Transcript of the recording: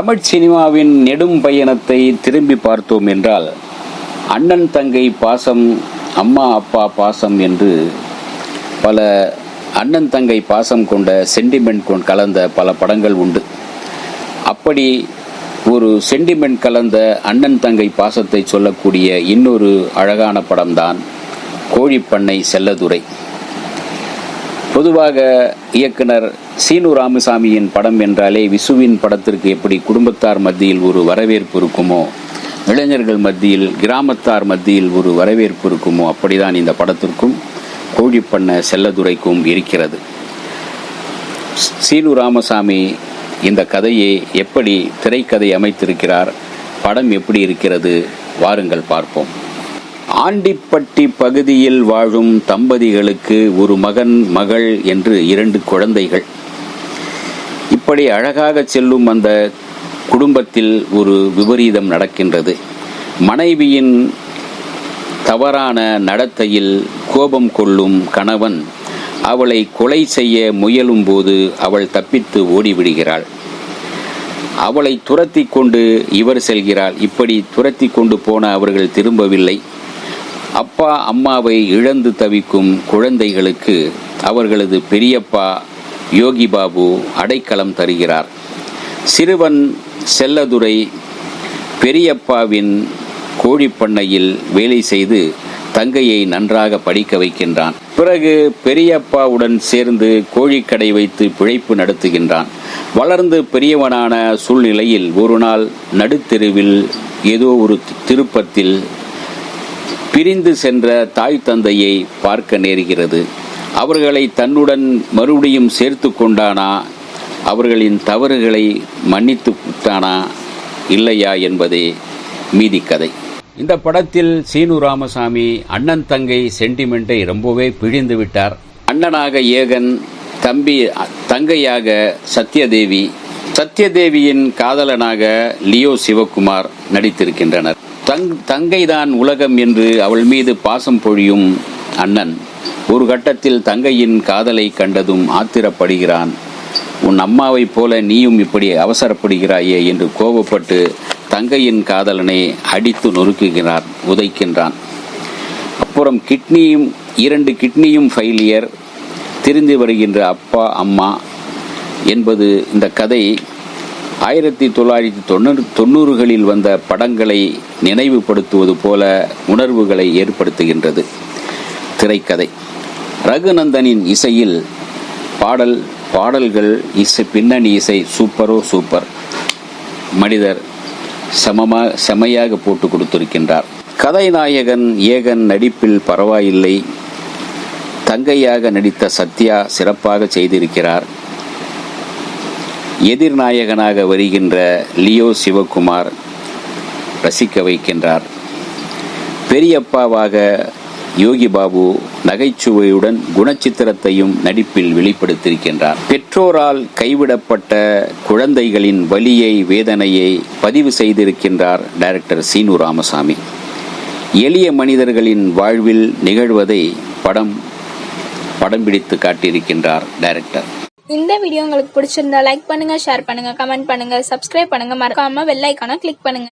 தமிழ் சினிமாவின் நெடும் பயணத்தை திரும்பி பார்த்தோம் என்றால் அண்ணன் தங்கை பாசம், அம்மா அப்பா பாசம் என்று பல அண்ணன் தங்கை பாசம் கொண்ட சென்டிமெண்ட் கலந்த பல படங்கள் உண்டு. அப்படி ஒரு சென்டிமெண்ட் கலந்த அண்ணன் தங்கை பாசத்தை சொல்லக்கூடிய இன்னொரு அழகான படம்தான் கோழிப்பண்ணை செல்லதுரை. பொதுவாக இயக்குனர் சீனு ராமசாமியின் படம் என்றாலே விசுவின் படத்திற்கு எப்படி குடும்பத்தார் மத்தியில் ஒரு வரவேற்பு இருக்குமோ, இளைஞர்கள் மத்தியில், கிராமத்தார் மத்தியில் ஒரு வரவேற்பு இருக்குமோ, அப்படிதான் இந்த படத்திற்கும் கோழிப்பண்ணை செல்லதுரைக்கும் இருக்கிறது. சீனு ராமசாமி இந்த கதையை எப்படி திரைக்கதை அமைத்திருக்கிறார், படம் எப்படி இருக்கிறது, வாருங்கள் பார்ப்போம். ஆண்டிப்பட்டி பகுதியில் வாழும் தம்பதிகளுக்கு ஒரு மகன், மகள் என்று 2 குழந்தைகள். இப்படி அழகாக செல்லும் அந்த குடும்பத்தில் ஒரு விபரீதம் நடக்கின்றது. மனைவியின் தவறான நடத்தையில் கோபம் கொள்ளும் கணவன் அவளை கொலை செய்ய முயலும் போது அவள் தப்பித்து ஓடிவிடுகிறாள். அவளை துரத்தி கொண்டு இவர் செல்கிறாள். இப்படி துரத்தி கொண்டு போன அவர்கள் திரும்பவில்லை. அப்பா அம்மாவை இழந்து தவிக்கும் குழந்தைகளுக்கு அவர்களது பெரியப்பா யோகி பாபு அடைக்கலம் தருகிறார். சிறுவன் செல்லதுரை பெரியப்பாவின் கோழிப்பண்ணையில் வேலை செய்து தங்கையை நன்றாக படிக்க வைக்கின்றான். பிறகு பெரியப்பாவுடன் சேர்ந்து கோழிக்கடை வைத்து பிழைப்பு நடத்துகின்றான். வளர்ந்து பெரியவனான சூழ்நிலையில் ஒரு நாள் நடுத்தெருவில் ஏதோ ஒரு திருப்பத்தில் பிரிந்து சென்ற தாய் தந்தையை பார்க்க நேருகிறது. அவர்களை தன்னுடன் மறுபடியும் சேர்த்து கொண்டானா, அவர்களின் தவறுகளை மன்னித்து விட்டானா இல்லையா என்பதே மீதி கதை. இந்த படத்தில் சீனு ராமசாமி அண்ணன் தங்கை சென்டிமெண்ட்டை ரொம்பவே பிழிந்து விட்டார். அண்ணனாக ஏகன், தங்கையாக சத்யதேவி, சத்யதேவியின் காதலனாக லியோ சிவகுமார் நடித்திருக்கின்றனர். தங்கைதான் உலகம் என்று அவள் மீது பாசம் பொழியும் அண்ணன் ஒரு கட்டத்தில் தங்கையின் காதலை கண்டதும் ஆத்திரப்படுகிறான். உன் அம்மாவைப் போல நீயும் இப்படி அவசரப்படுகிறாயே என்று கோபப்பட்டு தங்கையின் காதலனை அடித்து நொறுக்குகிறான், உதைக்கின்றான். அப்புறம் 2 கிட்னியும் ஃபெயிலியர், திரிந்து வருகின்ற அப்பா அம்மா என்பது இந்த கதை 1990களில் வந்த படங்களை நினைவுபடுத்துவது போல உணர்வுகளை ஏற்படுத்துகின்றது திரைக்கதை. ரகுநந்தனின் இசையில் பாடல்கள் பின்னணி இசை சூப்பரோ சூப்பர். மனிதர் செமையாக போட்டு கொடுத்திருக்கின்றார். கதைநாயகன் ஏகன் நடிப்பில் பரவாயில்லை. தங்கையாக நடித்த சத்யா சிறப்பாக செய்திருக்கிறார். எதிர்நாயகனாக வருகின்ற லியோ சிவகுமார் ரசிக்க வைக்கின்றார். பெரியப்பாவாக யோகி பாபு நகைச்சுவையுடன் குணச்சித்திரத்தையும் நடிப்பில் வெளிப்படுத்தியிருக்கின்றார். பெற்றோரால் கைவிடப்பட்ட குழந்தைகளின் வலியை, வேதனையை பதிவு செய்திருக்கின்றார் டைரக்டர் சீனு ராமசாமி. எளிய மனிதர்களின் வாழ்வில் நிகழ்வதை படம் பிடித்து காட்டியிருக்கின்றார் டைரக்டர். இந்த வீடியோ உங்களுக்கு பிடிச்சிருந்தா லைக் பண்ணுங்க, ஷேர் பண்ணுங்க, கமெண்ட் பண்ணுங்க, சப்ஸ்கிரைப் பண்ணுங்க, மறக்காம பெல் ஐகானை கிளிக் பண்ணுங்க.